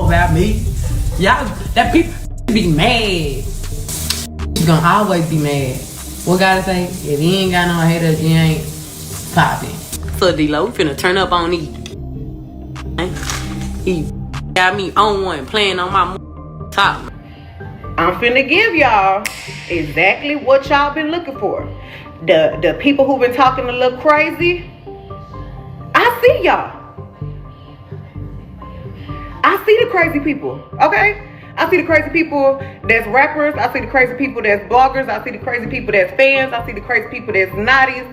about me. Y'all, that people be mad. You gonna always be mad. What gotta say? If you ain't got no haters, you ain't popping. So D-Lo, we finna turn up on these. He got me on one, playing on my top. I'm finna give y'all exactly what y'all been looking for. The people who been talking a little crazy, I see y'all. I see the crazy people, okay? I see the crazy people that's rappers. I see the crazy people that's bloggers. I see the crazy people that's fans. I see the crazy people that's naughties.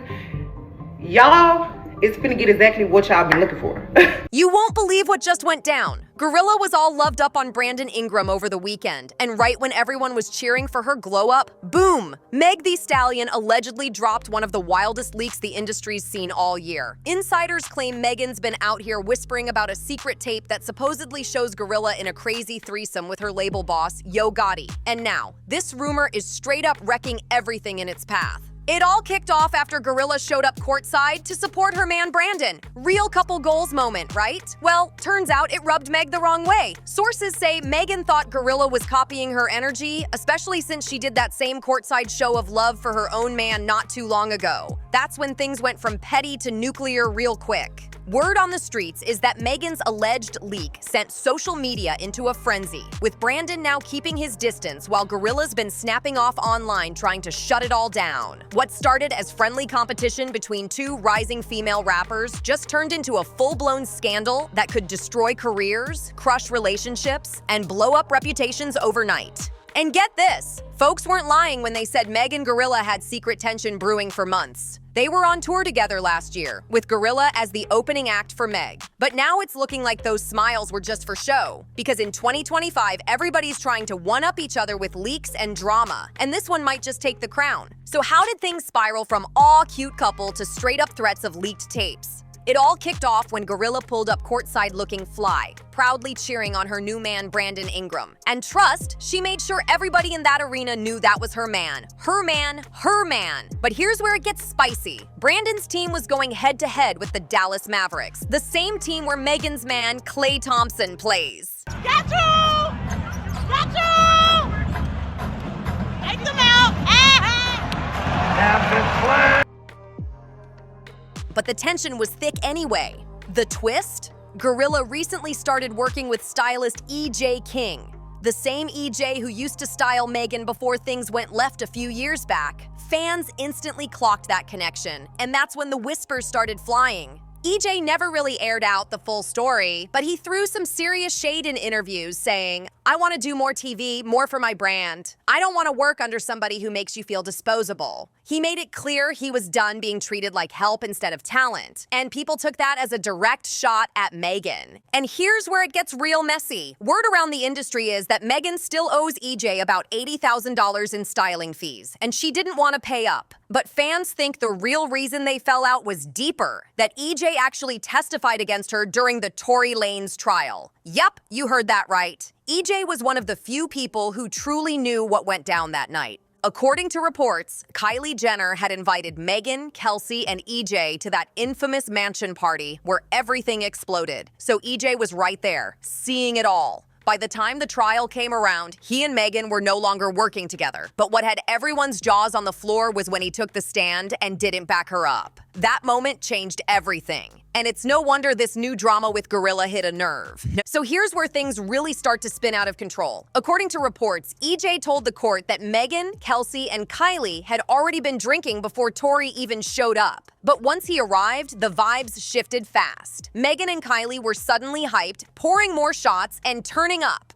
Y'all, it's finna get exactly what y'all been looking for. You won't believe what just went down. GloRilla was all loved up on Brandon Ingram over the weekend, and right when everyone was cheering for her glow up, boom! Megan Thee Stallion allegedly dropped one of the wildest leaks the industry's seen all year. Insiders claim Megan's been out here whispering about a secret tape that supposedly shows GloRilla in a crazy threesome with her label boss, Yo Gotti. And now, this rumor is straight up wrecking everything in its path. It all kicked off after GloRilla showed up courtside to support her man Brandon. Real couple goals moment, right? Well, turns out it rubbed Meg the wrong way. Sources say Megan thought GloRilla was copying her energy, especially since she did that same courtside show of love for her own man not too long ago. That's when things went from petty to nuclear real quick. Word on the streets is that Megan's alleged leak sent social media into a frenzy, with Brandon now keeping his distance while GloRilla's been snapping off online trying to shut it all down. What started as friendly competition between two rising female rappers just turned into a full-blown scandal that could destroy careers, crush relationships, and blow up reputations overnight. And get this, folks weren't lying when they said Meg and GloRilla had secret tension brewing for months. They were on tour together last year, with GloRilla as the opening act for Meg. But now it's looking like those smiles were just for show, because in 2025, everybody's trying to one-up each other with leaks and drama, and this one might just take the crown. So how did things spiral from aw cute couple to straight-up threats of leaked tapes? It all kicked off when GloRilla pulled up courtside looking fly, proudly cheering on her new man Brandon Ingram. And trust, she made sure everybody in that arena knew that was her man. Her man, her man. But here's where it gets spicy. Brandon's team was going head-to-head with the Dallas Mavericks, the same team where Megan's man Klay Thompson plays. Got you! Got you! Take them out! But the tension was thick anyway. The twist? GloRilla recently started working with stylist EJ King, the same EJ who used to style Megan before things went left a few years back. Fans instantly clocked that connection, and that's when the whispers started flying. EJ never really aired out the full story, but he threw some serious shade in interviews saying, "I want to do more TV, more for my brand. I don't want to work under somebody who makes you feel disposable." He made it clear he was done being treated like help instead of talent, and people took that as a direct shot at Megan. And here's where it gets real messy. Word around the industry is that Megan still owes EJ about $80,000 in styling fees, and she didn't want to pay up. But fans think the real reason they fell out was deeper, that EJ actually testified against her during the Tory Lanez trial. Yup, you heard that right. EJ was one of the few people who truly knew what went down that night. According to reports, Kylie Jenner had invited Megan, Kelsey, and EJ to that infamous mansion party where everything exploded. So EJ was right there, seeing it all. By the time the trial came around, he and Megan were no longer working together. But what had everyone's jaws on the floor was when he took the stand and didn't back her up. That moment changed everything. And it's no wonder this new drama with GloRilla hit a nerve. So here's where things really start to spin out of control. According to reports, EJ told the court that Megan, Kelsey, and Kylie had already been drinking before Tory even showed up. But once he arrived, the vibes shifted fast. Megan and Kylie were suddenly hyped, pouring more shots, and turning up.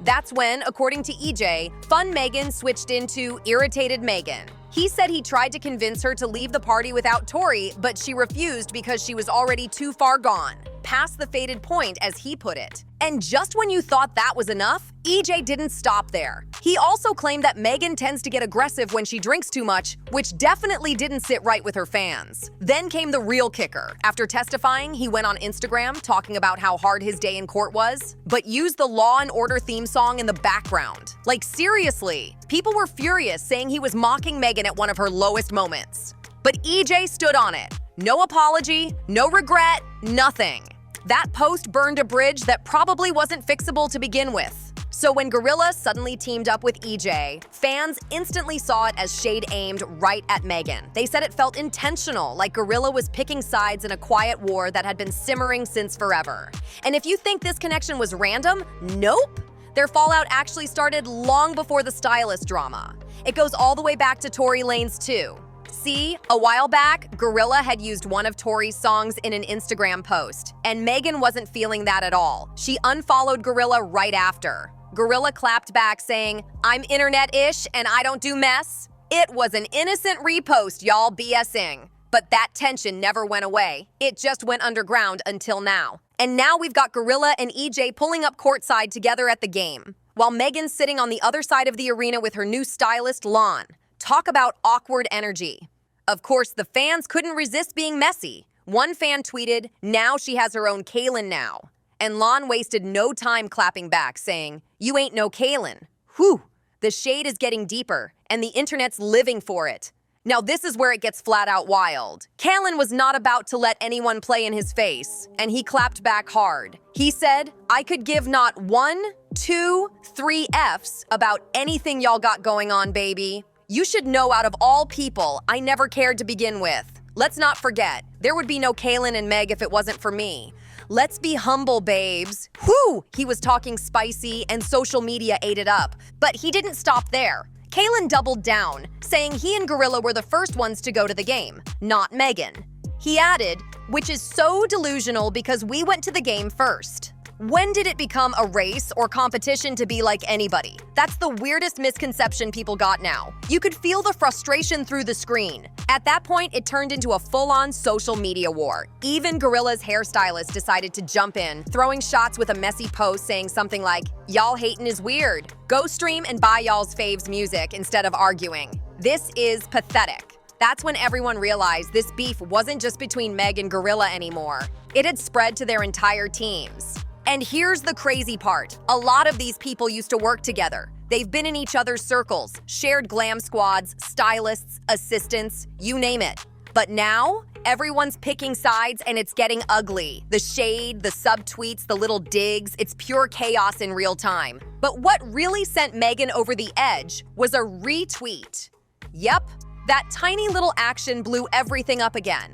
That's when, according to EJ, Fun Megan switched into Irritated Megan. He said he tried to convince her to leave the party without Tory, but she refused because she was already too far gone. past the faded point, as he put it. And just when you thought that was enough, EJ didn't stop there. He also claimed that Megan tends to get aggressive when she drinks too much, which definitely didn't sit right with her fans. Then came the real kicker. After testifying, he went on Instagram talking about how hard his day in court was, but used the Law and Order theme song in the background. Like, seriously, people were furious, saying he was mocking Megan at one of her lowest moments. But EJ stood on it. No apology, no regret, nothing. That post burned a bridge that probably wasn't fixable to begin with. So when GloRilla suddenly teamed up with EJ, fans instantly saw it as shade aimed right at Megan. They said it felt intentional, like GloRilla was picking sides in a quiet war that had been simmering since forever. And if you think this connection was random, nope. Their fallout actually started long before the Stylist drama. It goes all the way back to Tory Lanez too. See, a while back, GloRilla had used one of Tory's songs in an Instagram post, and Megan wasn't feeling that at all. She unfollowed GloRilla right after. GloRilla clapped back saying, "I'm internet-ish and I don't do mess." It was an innocent repost, y'all, BSing. But that tension never went away. It just went underground until now. And now we've got GloRilla and EJ pulling up courtside together at the game, while Megan's sitting on the other side of the arena with her new stylist, Lon. Talk about awkward energy. Of course, the fans couldn't resist being messy. One fan tweeted, "Now she has her own Kaylin now." And Lon wasted no time clapping back, saying, "You ain't no Kaylin." Whew, the shade is getting deeper, and the internet's living for it. Now this is where it gets flat out wild. Kaylin was not about to let anyone play in his face, and he clapped back hard. He said, "I could give not 1, 2, 3 Fs about anything y'all got going on, baby. You should know out of all people, I never cared to begin with. Let's not forget, there would be no Kaylin and Meg if it wasn't for me. Let's be humble, babes." Whew, he was talking spicy and social media ate it up. But he didn't stop there. Kaylin doubled down, saying he and GloRilla were the first ones to go to the game, not Megan. He added, "Which is so delusional because we went to the game first." When did it become a race or competition to be like anybody? That's the weirdest misconception people got now. You could feel the frustration through the screen. At that point, it turned into a full-on social media war. Even GloRilla's hairstylist decided to jump in, throwing shots with a messy post saying something like, "Y'all hatin' is weird. Go stream and buy y'all's faves music instead of arguing." This is pathetic. That's when everyone realized this beef wasn't just between Meg and GloRilla anymore. It had spread to their entire teams. And here's the crazy part. A lot of these people used to work together. They've been in each other's circles, shared glam squads, stylists, assistants, you name it. But now, everyone's picking sides and it's getting ugly. The shade, the subtweets, the little digs, it's pure chaos in real time. But what really sent Megan over the edge was a retweet. Yep, that tiny little action blew everything up again.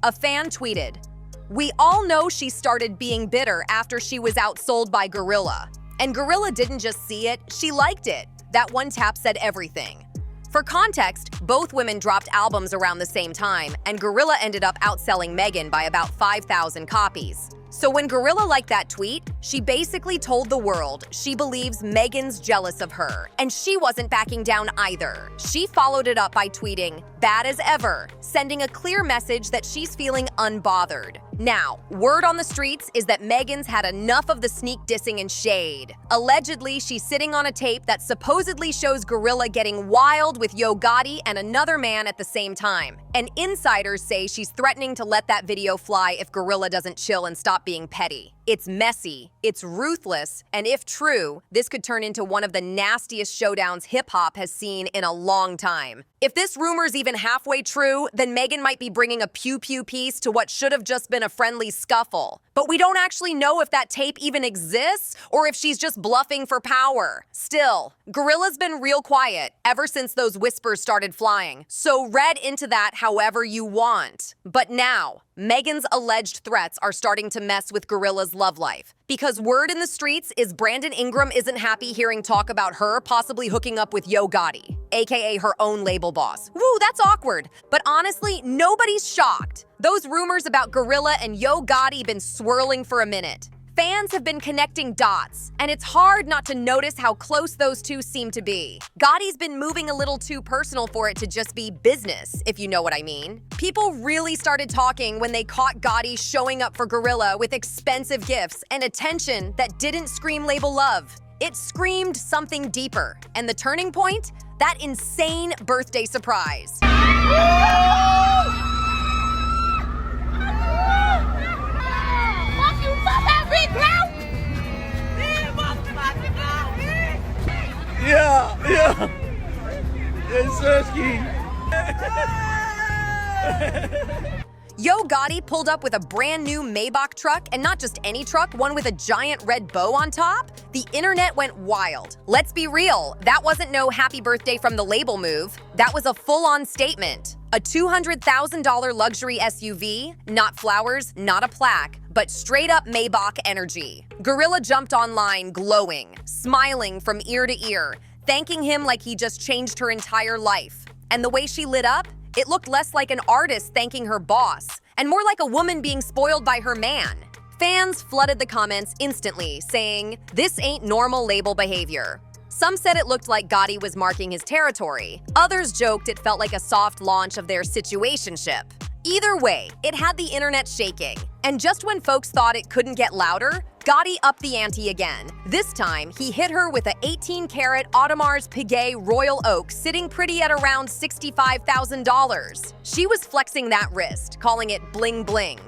A fan tweeted, "We all know she started being bitter after she was outsold by GloRilla. And GloRilla didn't just see it, she liked it. That one tap said everything." For context, both women dropped albums around the same time, and GloRilla ended up outselling Megan by about 5,000 copies. So when GloRilla liked that tweet, she basically told the world she believes Megan's jealous of her, and she wasn't backing down either. She followed it up by tweeting, "Bad as ever," sending a clear message that she's feeling unbothered. Now, word on the streets is that Megan's had enough of the sneak dissing and shade. Allegedly, she's sitting on a tape that supposedly shows GloRilla getting wild with Yo Gotti and another man at the same time. And insiders say she's threatening to let that video fly if GloRilla doesn't chill and stop being petty. It's messy, it's ruthless, and if true, this could turn into one of the nastiest showdowns hip-hop has seen in a long time. If this rumor's even halfway true, then Megan might be bringing a pew-pew piece to what should have just been a friendly scuffle. But we don't actually know if that tape even exists or if she's just bluffing for power. Still, GloRilla's been real quiet ever since those whispers started flying, so read into that however you want. But now, Megan's alleged threats are starting to mess with GloRilla's love life. Because word in the streets is Brandon Ingram isn't happy hearing talk about her possibly hooking up with Yo Gotti, aka her own label boss. Woo, that's awkward. But honestly, nobody's shocked. Those rumors about GloRilla and Yo Gotti been swirling for a minute. Fans have been connecting dots, and it's hard not to notice how close those two seem to be. Gotti's been moving a little too personal for it to just be business, if you know what I mean. People really started talking when they caught Gotti showing up for GloRilla with expensive gifts and attention that didn't scream label love. It screamed something deeper. And the turning point? That insane birthday surprise. Yeah. It's Sersky. Yo Gotti pulled up with a brand new Maybach truck, and not just any truck, one with a giant red bow on top. The internet went wild. Let's be real, that wasn't no happy birthday from the label move. That was a full-on statement. A $200,000 luxury SUV, not flowers, not a plaque, but straight-up Maybach energy. GloRilla jumped online glowing, smiling from ear to ear, thanking him like he just changed her entire life. And the way she lit up, it looked less like an artist thanking her boss, and more like a woman being spoiled by her man. Fans flooded the comments instantly, saying, "This ain't normal label behavior." Some said it looked like Gotti was marking his territory. Others joked it felt like a soft launch of their situationship. Either way, it had the internet shaking. And just when folks thought it couldn't get louder, Gotti upped the ante again. This time, he hit her with a 18-karat Audemars Piguet Royal Oak sitting pretty at around $65,000. She was flexing that wrist, calling it bling bling.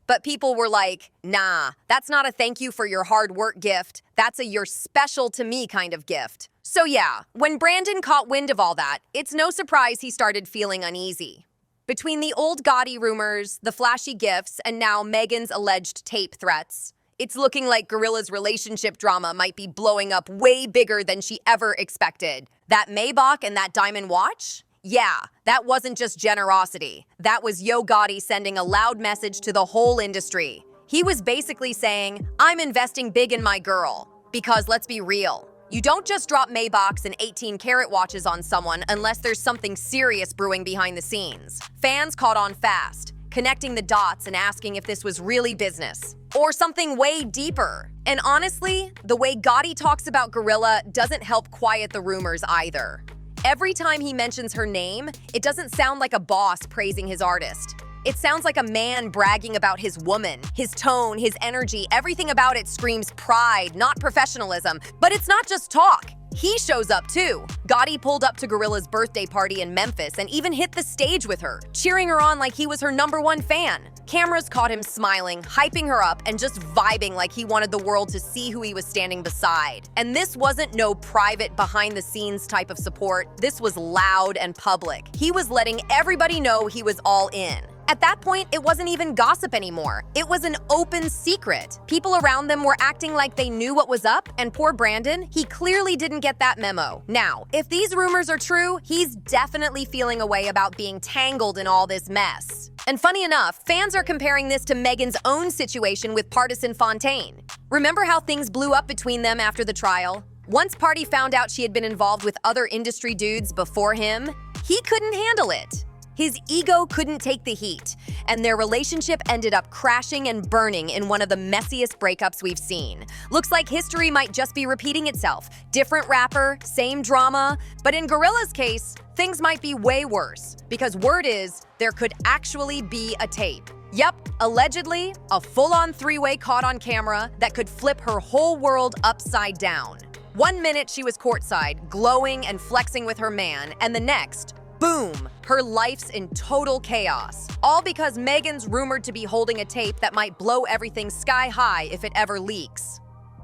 But people were like, nah, that's not a thank you for your hard work gift. That's a you're special to me kind of gift. So yeah, when Brandon caught wind of all that, it's no surprise he started feeling uneasy. Between the old Gotti rumors, the flashy gifts, and now Megan's alleged tape threats, it's looking like GloRilla's relationship drama might be blowing up way bigger than she ever expected. That Maybach and that diamond watch? Yeah, that wasn't just generosity. That was Yo Gotti sending a loud message to the whole industry. He was basically saying, I'm investing big in my girl. Because let's be real, you don't just drop Maybachs and 18-karat watches on someone unless there's something serious brewing behind the scenes. Fans caught on fast, connecting the dots and asking if this was really business or something way deeper. And honestly, the way Gotti talks about GloRilla doesn't help quiet the rumors either. Every time he mentions her name, it doesn't sound like a boss praising his artist. It sounds like a man bragging about his woman. His tone, his energy, everything about it screams pride, not professionalism. But it's not just talk. He shows up too. Gotti pulled up to GloRilla's birthday party in Memphis and even hit the stage with her, cheering her on like he was her #1 fan. Cameras caught him smiling, hyping her up, and just vibing like he wanted the world to see who he was standing beside. And this wasn't no private, behind-the-scenes type of support. This was loud and public. He was letting everybody know he was all in. At that point, it wasn't even gossip anymore. It was an open secret. People around them were acting like they knew what was up, and poor Brandon, he clearly didn't get that memo. Now, if these rumors are true, he's definitely feeling a way about being tangled in all this mess. And funny enough, fans are comparing this to Megan's own situation with Partisan Fontaine. Remember how things blew up between them after the trial? Once Party found out she had been involved with other industry dudes before him, he couldn't handle it. His ego couldn't take the heat, and their relationship ended up crashing and burning in one of the messiest breakups we've seen. Looks like history might just be repeating itself. Different rapper, same drama, but in GloRilla's case, things might be way worse, because word is there could actually be a tape. Yep, allegedly, a full-on three-way caught on camera that could flip her whole world upside down. 1 minute she was courtside, glowing and flexing with her man, and the next, boom, her life's in total chaos. All because Megan's rumored to be holding a tape that might blow everything sky high if it ever leaks.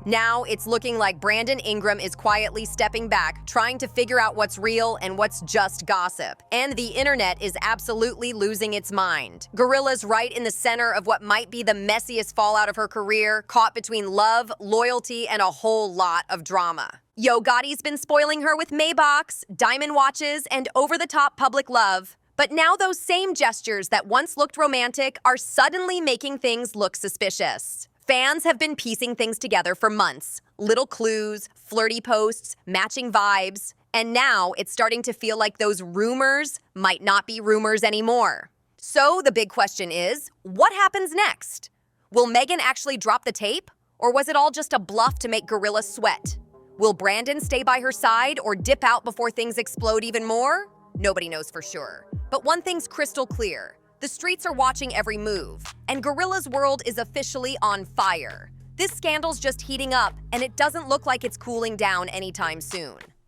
Now it's looking like Brandon Ingram is quietly stepping back, trying to figure out what's real and what's just gossip. And the internet is absolutely losing its mind. GloRilla's right in the center of what might be the messiest fallout of her career, caught between love, loyalty, and a whole lot of drama. Yo Gotti's been spoiling her with Maybachs, diamond watches, and over-the-top public love. But now those same gestures that once looked romantic are suddenly making things look suspicious. Fans have been piecing things together for months. Little clues, flirty posts, matching vibes. And now it's starting to feel like those rumors might not be rumors anymore. So the big question is, what happens next? Will Megan actually drop the tape? Or was it all just a bluff to make GloRilla sweat? Will Brandon stay by her side or dip out before things explode even more? Nobody knows for sure. But one thing's crystal clear. The streets are watching every move, and GloRilla's world is officially on fire. This scandal's just heating up, and it doesn't look like it's cooling down anytime soon.